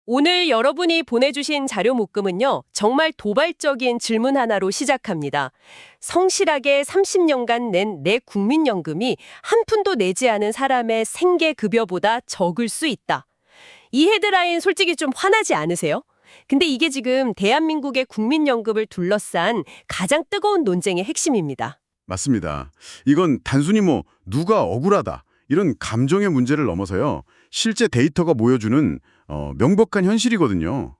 오늘 여러분이 보내주신 자료 묶음은요, 정말 도발적인 질문 하나로 시작합니다. 성실하게 30년간 낸 내 국민연금이 한 푼도 내지 않은 사람의 생계급여보다 적을 수 있다. 이 헤드라인 솔직히 좀 화나지 않으세요? 근데 이게 지금 대한민국의 국민연금을 둘러싼 가장 뜨거운 논쟁의 핵심입니다. 맞습니다. 이건 단순히 누가 억울하다 이런 감정의 문제를 넘어서요. 실제 데이터가 보여주는 명백한 현실이거든요.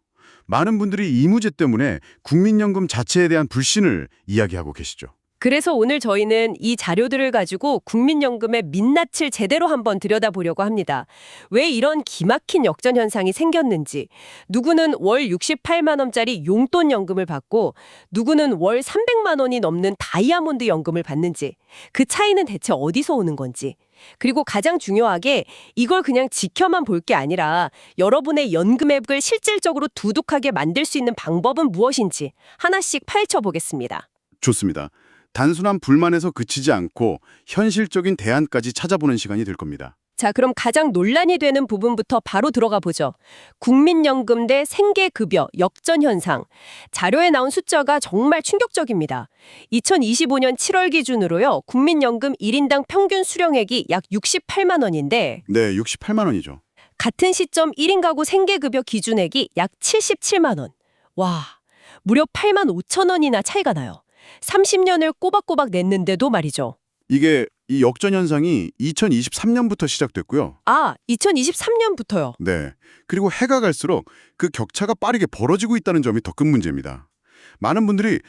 많은 분들이 이 문제 때문에 국민연금 자체에 대한 불신을 이야기하고 계시죠. 그래서 오늘 저희는 이 자료들을 가지고 국민연금의 민낯을 제대로 한번 들여다보려고 합니다. 왜 이런 기막힌 역전 현상이 생겼는지, 누구는 월 68만 원짜리 용돈 연금을 받고 누구는 월 300만 원이 넘는 다이아몬드 연금을 받는지, 그 차이는 대체 어디서 오는 건지, 그리고 가장 중요하게 이걸 그냥 지켜만 볼 게 아니라 여러분의 연금 앱을 실질적으로 두둑하게 만들 수 있는 방법은 무엇인지 하나씩 파헤쳐 보겠습니다. 좋습니다. 단순한 불만에서 그치지 않고 현실적인 대안까지 찾아보는 시간이 될 겁니다. 자, 그럼 가장 논란이 되는 부분부터 바로 들어가 보죠. 국민연금 대 생계급여 역전 현상. 자료에 나온 숫자가 정말 충격적입니다. 2025년 7월 기준으로요. 국민연금 1인당 평균 수령액이 약 68만 원인데 네, 68만 원이죠. 같은 시점 1인 가구 생계급여 기준액이 약 77만 원. 와, 무려 8만 5천 원이나 차이가 나요. 30년을 꼬박꼬박 냈는데도 말이죠. 이게 이 역전 현상이 2023년부터 시작됐고요. 아, 2023년부터요. 네. 그리고 해가 갈수록 그 격차가 빠르게 벌어지고 있다는 점이 더 큰 문제입니다. 많은 분들이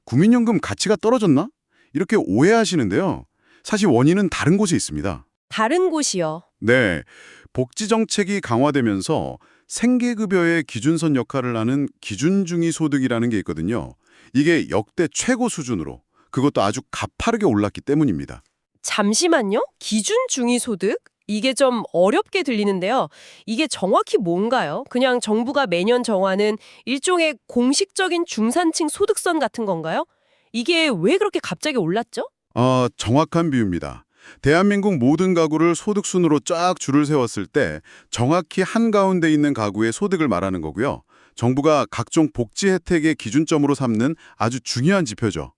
국민연금 가치가 떨어졌나? 이렇게 오해하시는데요. 사실 원인은 다른 곳에 있습니다. 다른 곳이요. 네. 복지 정책이 강화되면서 생계급여의 기준선 역할을 하는 기준중위 소득이라는 게 있거든요. 이게 역대 최고 수준으로, 그것도 아주 가파르게 올랐기 때문입니다. 잠시만요. 기준 중위소득? 이게 좀 어렵게 들리는데요. 이게 정확히 뭔가요? 그냥 정부가 매년 정하는 일종의 공식적인 중산층 소득선 같은 건가요? 이게 왜 그렇게 갑자기 올랐죠? 정확한 비유입니다. 대한민국 모든 가구를 소득순으로 쫙 줄을 세웠을 때 정확히 한가운데 있는 가구의 소득을 말하는 거고요. 정부가 각종 복지 혜택의 기준점으로 삼는 아주 중요한 지표죠.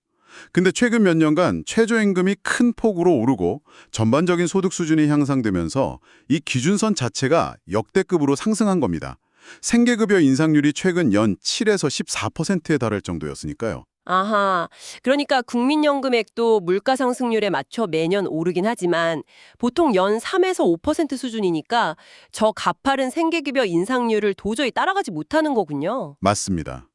근데 최근 몇 년간 최저임금이 큰 폭으로 오르고 전반적인 소득 수준이 향상되면서 이 기준선 자체가 역대급으로 상승한 겁니다. 생계급여 인상률이 최근 연 7에서 14%에 달할 정도였으니까요. 아하, 그러니까 국민연금액도 물가 상승률에 맞춰 매년 오르긴 하지만 보통 연 3에서 5% 수준이니까 저 가파른 생계급여 인상률을 도저히 따라가지 못하는 거군요. 맞습니다.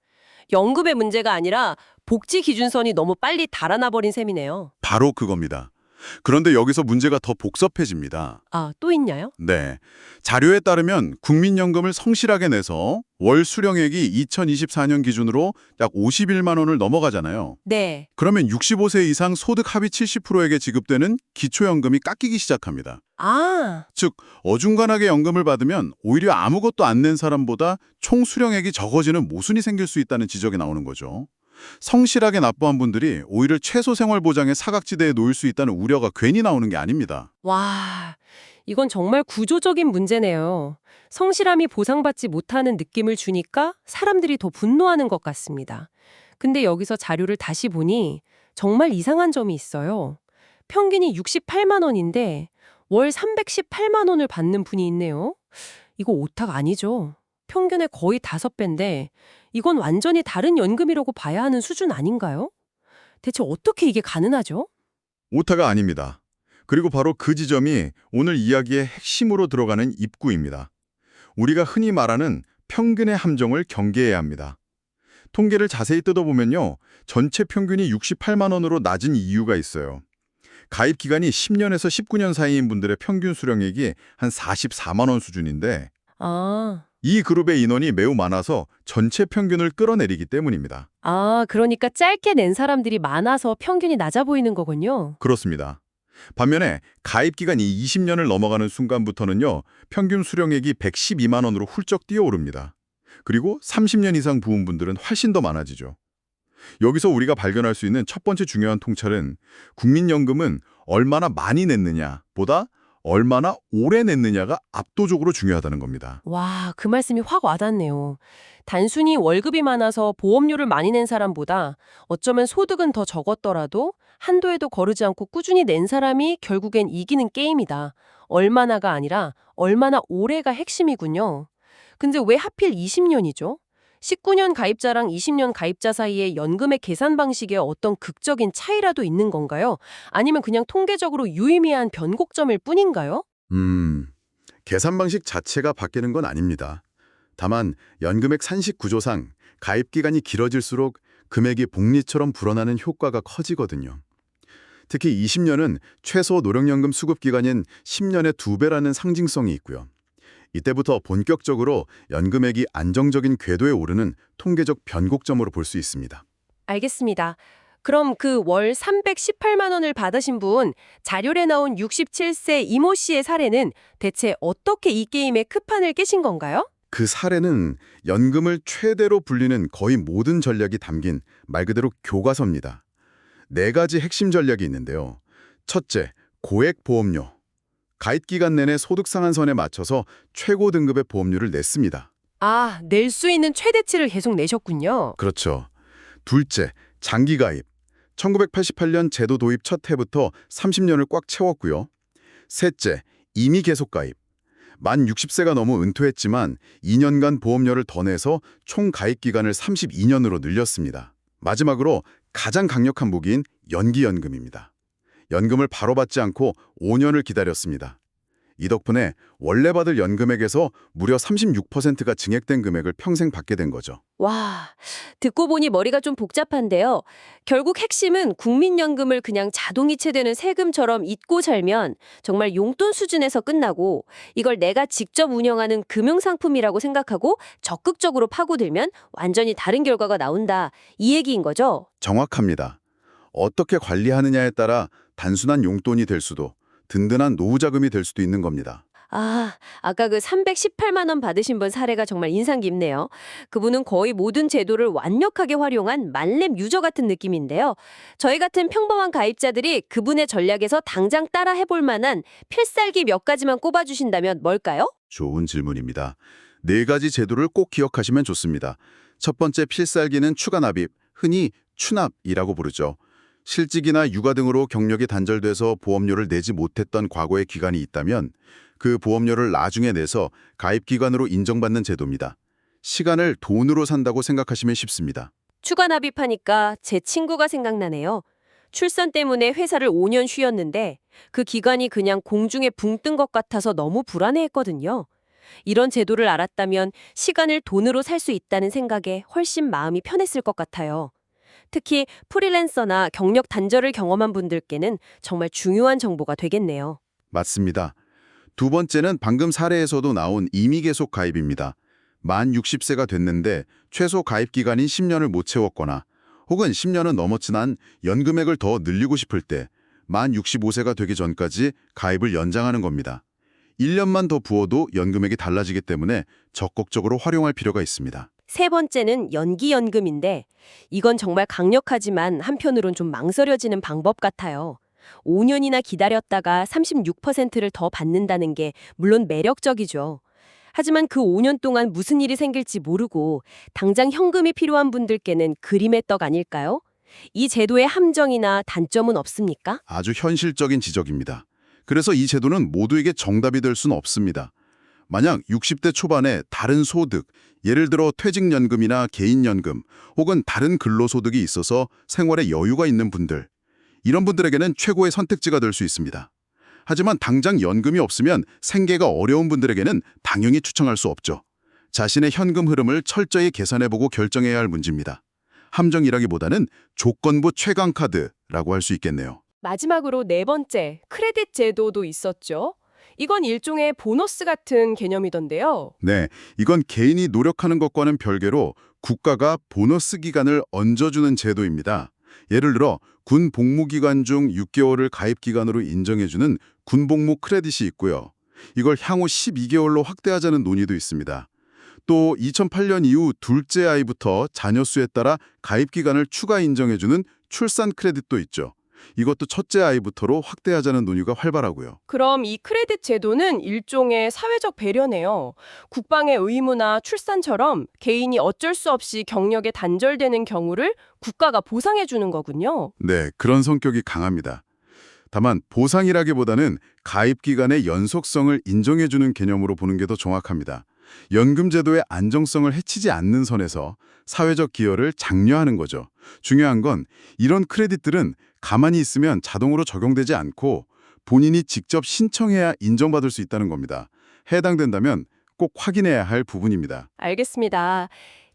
연금의 문제가 아니라 복지 기준선이 너무 빨리 달아나 버린 셈이네요. 바로 그겁니다. 그런데 여기서 문제가 더 복잡해집니다. 아, 또 있냐요? 네. 자료에 따르면 국민연금을 성실하게 내서 월 수령액이 2024년 기준으로 약 51만 원을 넘어가잖아요. 네. 그러면 65세 이상 소득 하위 70%에게 지급되는 기초연금이 깎이기 시작합니다. 아, 즉, 어중간하게 연금을 받으면 오히려 아무것도 안 낸 사람보다 총 수령액이 적어지는 모순이 생길 수 있다는 지적이 나오는 거죠. 성실하게 납부한 분들이 오히려 최소 생활 보장의 사각지대에 놓일 수 있다는 우려가 괜히 나오는 게 아닙니다. 와, 이건 정말 구조적인 문제네요. 성실함이 보상받지 못하는 느낌을 주니까 사람들이 더 분노하는 것 같습니다. 근데 여기서 자료를 다시 보니 정말 이상한 점이 있어요. 평균이 68만 원인데 월 318만 원을 받는 분이 있네요. 이거 오탁 아니죠? 평균의 거의 5배인데 이건 완전히 다른 연금이라고 봐야 하는 수준 아닌가요? 대체 어떻게 이게 가능하죠? 오타가 아닙니다. 그리고 바로 그 지점이 오늘 이야기의 핵심으로 들어가는 입구입니다. 우리가 흔히 말하는 평균의 함정을 경계해야 합니다. 통계를 자세히 뜯어보면요. 전체 평균이 68만 원으로 낮은 이유가 있어요. 가입 기간이 10년에서 19년 사이인 분들의 평균 수령액이 한 44만 원 수준인데 아, 이 그룹의 인원이 매우 많아서 전체 평균을 끌어내리기 때문입니다. 그러니까 짧게 낸 사람들이 많아서 평균이 낮아 보이는 거군요. 그렇습니다. 반면에 가입 기간이 20년을 넘어가는 순간부터는요. 평균 수령액이 112만 원으로 훌쩍 뛰어오릅니다. 그리고 30년 이상 부은 분들은 훨씬 더 많아지죠. 여기서 우리가 발견할 수 있는 첫 번째 중요한 통찰은 국민연금은 얼마나 많이 냈느냐 보다 얼마나 오래 냈느냐가 압도적으로 중요하다는 겁니다. 와, 그 말씀이 확 와닿네요. 단순히 월급이 많아서 보험료를 많이 낸 사람보다 어쩌면 소득은 더 적었더라도 한도에도 거르지 않고 꾸준히 낸 사람이 결국엔 이기는 게임이다. 얼마나가 아니라 얼마나 오래가 핵심이군요. 근데 왜 하필 20년이죠? 19년 가입자랑 20년 가입자 사이에 연금의 계산 방식에 어떤 극적인 차이라도 있는 건가요? 아니면 그냥 통계적으로 유의미한 변곡점일 뿐인가요? 계산 방식 자체가 바뀌는 건 아닙니다. 다만 연금액 산식 구조상 가입 기간이 길어질수록 금액이 복리처럼 불어나는 효과가 커지거든요. 특히 20년은 최소 노령연금 수급 기간인 10년의 2배라는 상징성이 있고요. 이때부터 본격적으로 연금액이 안정적인 궤도에 오르는 통계적 변곡점으로 볼 수 있습니다. 알겠습니다. 그럼 그 월 318만 원을 받으신 분, 자료에 나온 67세 이모 씨의 사례는 대체 어떻게 이 게임의 끝판을 깨신 건가요? 그 사례는 연금을 최대로 불리는 거의 모든 전략이 담긴 말 그대로 교과서입니다. 4가지 핵심 전략이 있는데요. 첫째, 고액 보험료. 가입 기간 내내 소득 상한선에 맞춰서 최고 등급의 보험료를 냈습니다. 아, 낼 수 있는 최대치를 계속 내셨군요. 그렇죠. 둘째, 장기 가입. 1988년 제도 도입 첫 해부터 30년을 꽉 채웠고요. 셋째, 임의 계속 가입. 만 60세가 넘어 은퇴했지만 2년간 보험료를 더 내서 총 가입 기간을 32년으로 늘렸습니다. 마지막으로 가장 강력한 무기인 연기연금입니다. 연금을 바로 받지 않고 5년을 기다렸습니다. 이 덕분에 원래 받을 연금액에서 무려 36%가 증액된 금액을 평생 받게 된 거죠. 와, 듣고 보니 머리가 좀 복잡한데요. 결국 핵심은 국민연금을 그냥 자동이체되는 세금처럼 잊고 살면 정말 용돈 수준에서 끝나고 이걸 내가 직접 운영하는 금융상품이라고 생각하고 적극적으로 파고들면 완전히 다른 결과가 나온다. 이 얘기인 거죠? 정확합니다. 어떻게 관리하느냐에 따라 단순한 용돈이 될 수도 든든한 노후 자금이 될 수도 있는 겁니다. 아, 아까 그 318만 원 받으신 분 사례가 정말 인상 깊네요. 그분은 거의 모든 제도를 완벽하게 활용한 만렙 유저 같은 느낌인데요. 저희 같은 평범한 가입자들이 그분의 전략에서 당장 따라 해볼 만한 필살기 몇 가지만 꼽아주신다면 뭘까요? 좋은 질문입니다. 4가지 제도를 꼭 기억하시면 좋습니다. 첫 번째 필살기는 추가 납입, 흔히 추납이라고 부르죠. 실직이나 육아 등으로 경력이 단절돼서 보험료를 내지 못했던 과거의 기간이 있다면 그 보험료를 나중에 내서 가입기간으로 인정받는 제도입니다. 시간을 돈으로 산다고 생각하시면 쉽습니다. 추가 납입하니까 제 친구가 생각나네요. 출산 때문에 회사를 5년 쉬었는데 그 기간이 그냥 공중에 붕 뜬 것 같아서 너무 불안해했거든요. 이런 제도를 알았다면 시간을 돈으로 살 수 있다는 생각에 훨씬 마음이 편했을 것 같아요. 특히 프리랜서나 경력 단절을 경험한 분들께는 정말 중요한 정보가 되겠네요. 맞습니다. 두 번째는 방금 사례에서도 나온 임의 계속 가입입니다. 만 60세가 됐는데 최소 가입 기간인 10년을 못 채웠거나 혹은 10년은 넘었지만 연금액을 더 늘리고 싶을 때 만 65세가 되기 전까지 가입을 연장하는 겁니다. 1년만 더 부어도 연금액이 달라지기 때문에 적극적으로 활용할 필요가 있습니다. 세 번째는 연기연금인데 이건 정말 강력하지만 한편으론 좀 망설여지는 방법 같아요. 5년이나 기다렸다가 36%를 더 받는다는 게 물론 매력적이죠. 하지만 그 5년 동안 무슨 일이 생길지 모르고 당장 현금이 필요한 분들께는 그림의 떡 아닐까요? 이 제도의 함정이나 단점은 없습니까? 아주 현실적인 지적입니다. 그래서 이 제도는 모두에게 정답이 될 수는 없습니다. 만약 60대 초반에 다른 소득, 예를 들어 퇴직연금이나 개인연금 혹은 다른 근로소득이 있어서 생활에 여유가 있는 분들, 이런 분들에게는 최고의 선택지가 될 수 있습니다. 하지만 당장 연금이 없으면 생계가 어려운 분들에게는 당연히 추천할 수 없죠. 자신의 현금 흐름을 철저히 계산해보고 결정해야 할 문제입니다. 함정이라기보다는 조건부 최강카드라고 할 수 있겠네요. 마지막으로 네 번째, 크레딧 제도도 있었죠. 이건 일종의 보너스 같은 개념이던데요. 네, 이건 개인이 노력하는 것과는 별개로 국가가 보너스 기간을 얹어주는 제도입니다. 예를 들어 군 복무 기간 중 6개월을 가입 기간으로 인정해주는 군복무 크레딧이 있고요. 이걸 향후 12개월로 확대하자는 논의도 있습니다. 또 2008년 이후 둘째 아이부터 자녀 수에 따라 가입 기간을 추가 인정해주는 출산 크레딧도 있죠. 이것도 첫째 아이부터로 확대하자는 논의가 활발하고요. 그럼 이 크레딧 제도는 일종의 사회적 배려네요. 국방의 의무나 출산처럼 개인이 어쩔 수 없이 경력에 단절되는 경우를 국가가 보상해 주는 거군요. 네, 그런 성격이 강합니다. 다만 보상이라기보다는 가입 기간의 연속성을 인정해주는 개념으로 보는 게 더 정확합니다. 연금 제도의 안정성을 해치지 않는 선에서 사회적 기여를 장려하는 거죠. 중요한 건 이런 크레딧들은 가만히 있으면 자동으로 적용되지 않고 본인이 직접 신청해야 인정받을 수 있다는 겁니다. 해당된다면 꼭 확인해야 할 부분입니다. 알겠습니다.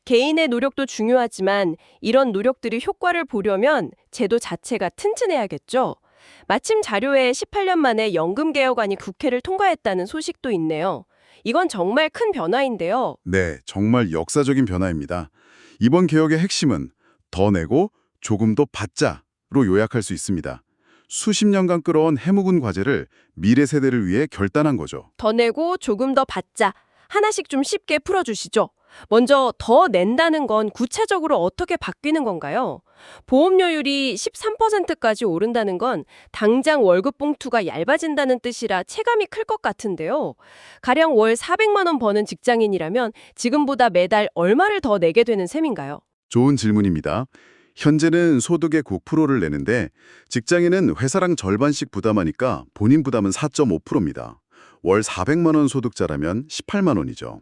개인의 노력도 중요하지만 이런 노력들이 효과를 보려면 제도 자체가 튼튼해야겠죠. 마침 자료에 18년 만에 연금 개혁안이 국회를 통과했다는 소식도 있네요. 이건 정말 큰 변화인데요. 네, 정말 역사적인 변화입니다. 이번 개혁의 핵심은 더 내고 조금 더 받자로 요약할 수 있습니다. 수십 년간 끌어온 해묵은 과제를 미래 세대를 위해 결단한 거죠. 더 내고 조금 더 받자. 하나씩 좀 쉽게 풀어주시죠. 먼저 더 낸다는 건 구체적으로 어떻게 바뀌는 건가요? 보험료율이 13%까지 오른다는 건 당장 월급 봉투가 얇아진다는 뜻이라 체감이 클 것 같은데요. 가령 월 400만 원 버는 직장인이라면 지금보다 매달 얼마를 더 내게 되는 셈인가요? 좋은 질문입니다. 현재는 소득의 9%를 내는데 직장인은 회사랑 절반씩 부담하니까 본인 부담은 4.5%입니다. 월 400만 원 소득자라면 18만 원이죠.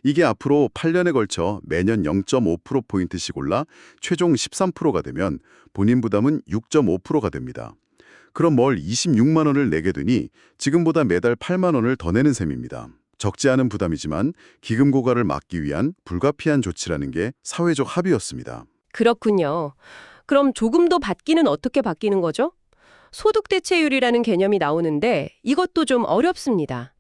이게 앞으로 8년에 걸쳐 매년 0.5%포인트씩 올라 최종 13%가 되면 본인 부담은 6.5%가 됩니다. 그럼 월 26만 원을 내게 되니 지금보다 매달 8만 원을 더 내는 셈입니다. 적지 않은 부담이지만 기금 고갈을 막기 위한 불가피한 조치라는 게 사회적 합의였습니다. 그렇군요. 그럼 조금 더 받기는 어떻게 바뀌는 거죠? 소득 대체율이라는 개념이 나오는데 이것도 좀 어렵습니다.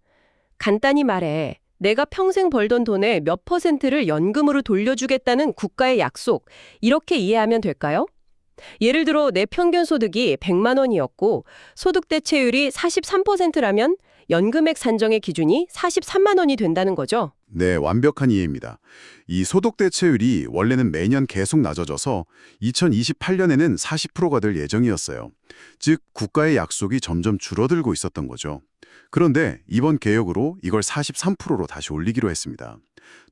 간단히 말해 내가 평생 벌던 돈의 몇 %를 연금으로 돌려주겠다는 국가의 약속, 이렇게 이해하면 될까요? 예를 들어 내 평균 소득이 100만 원이었고 소득 대체율이 43%라면 연금액 산정의 기준이 43만 원이 된다는 거죠. 네, 완벽한 이해입니다. 이 소득 대체율이 원래는 매년 계속 낮아져서 2028년에는 40%가 될 예정이었어요. 즉, 국가의 약속이 점점 줄어들고 있었던 거죠. 그런데 이번 개혁으로 이걸 43%로 다시 올리기로 했습니다.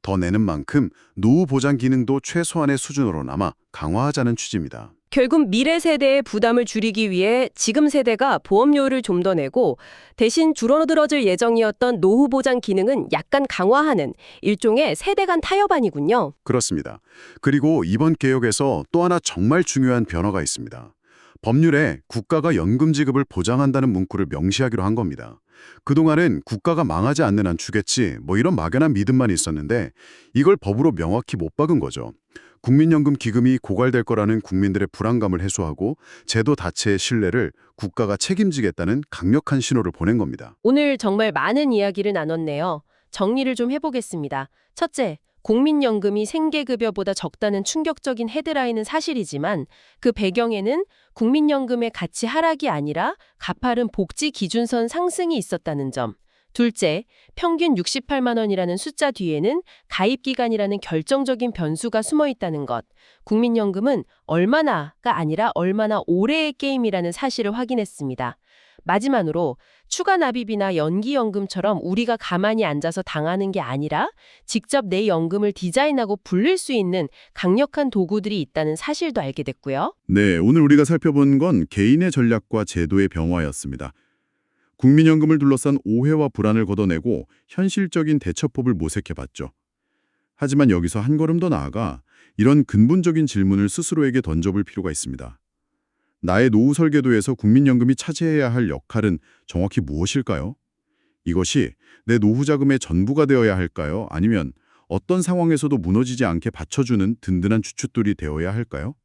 더 내는 만큼 노후 보장 기능도 최소한의 수준으로나마 강화하자는 취지입니다. 결국 미래 세대의 부담을 줄이기 위해 지금 세대가 보험료를 좀 더 내고 대신 줄어들어질 예정이었던 노후 보장 기능은 약간 강화하는 일종의 세대 간 타협안이군요. 그렇습니다. 그리고 이번 개혁에서 또 하나 정말 중요한 변화가 있습니다. 법률에 국가가 연금 지급을 보장한다는 문구를 명시하기로 한 겁니다. 그동안은 국가가 망하지 않는 한 주겠지 이런 막연한 믿음만 있었는데 이걸 법으로 명확히 못 박은 거죠. 국민연금 기금이 고갈될 거라는 국민들의 불안감을 해소하고 제도 자체의 신뢰를 국가가 책임지겠다는 강력한 신호를 보낸 겁니다. 오늘 정말 많은 이야기를 나눴네요. 정리를 좀 해보겠습니다. 첫째, 국민연금이 생계급여보다 적다는 충격적인 헤드라인은 사실이지만 그 배경에는 국민연금의 가치 하락이 아니라 가파른 복지 기준선 상승이 있었다는 점. 둘째, 평균 68만 원이라는 숫자 뒤에는 가입기간이라는 결정적인 변수가 숨어 있다는 것. 국민연금은 얼마나가 아니라 얼마나 오래의 게임이라는 사실을 확인했습니다. 마지막으로 추가 납입이나 연기연금처럼 우리가 가만히 앉아서 당하는 게 아니라 직접 내 연금을 디자인하고 불릴 수 있는 강력한 도구들이 있다는 사실도 알게 됐고요. 네, 오늘 우리가 살펴본 건 개인의 전략과 제도의 병화였습니다. 국민연금을 둘러싼 오해와 불안을 걷어내고 현실적인 대처법을 모색해봤죠. 하지만 여기서 한 걸음 더 나아가 이런 근본적인 질문을 스스로에게 던져볼 필요가 있습니다. 나의 노후 설계도에서 국민연금이 차지해야 할 역할은 정확히 무엇일까요? 이것이 내 노후 자금의 전부가 되어야 할까요? 아니면 어떤 상황에서도 무너지지 않게 받쳐주는 든든한 주춧돌이 되어야 할까요?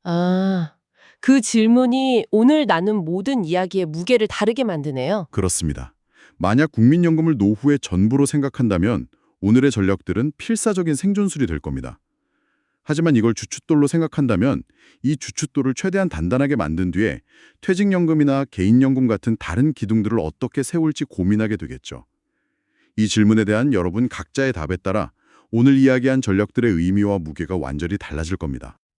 그 질문이 오늘 나눈 모든 이야기의 무게를 다르게 만드네요. 그렇습니다. 만약 국민연금을 노후의 전부로 생각한다면 오늘의 전략들은 필사적인 생존술이 될 겁니다. 하지만 이걸 주춧돌로 생각한다면 이 주춧돌을 최대한 단단하게 만든 뒤에 퇴직연금이나 개인연금 같은 다른 기둥들을 어떻게 세울지 고민하게 되겠죠. 이 질문에 대한 여러분 각자의 답에 따라 오늘 이야기한 전략들의 의미와 무게가 완전히 달라질 겁니다.